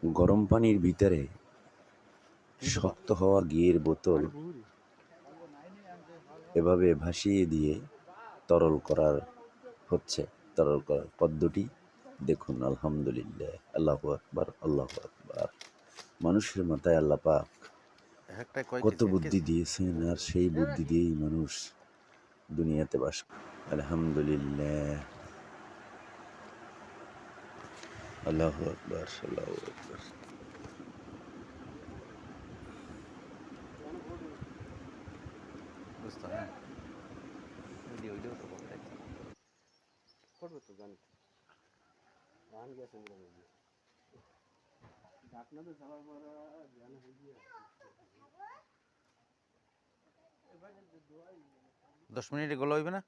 গরম পানির ভিতরে শক্ত হওয়া ঘিয়ের বোতল এভাবে ভাসিয়ে দিয়ে তরল করার পদ্ধতি দেখুন। আলহামদুলিল্লাহ, আল্লাহু আকবার, আল্লাহু আকবার। মানুষের মাথায় আল্লাহ পাক কত বুদ্ধি দিয়েছেন, আর সেই বুদ্ধি দিয়েই মানুষ দুনিয়াতে বাস করে। আলহামদুলিল্লাহ, আল্লাহু আকবার, আল্লাহু আকবার। দশ মিনিটে গোলা হইবে না।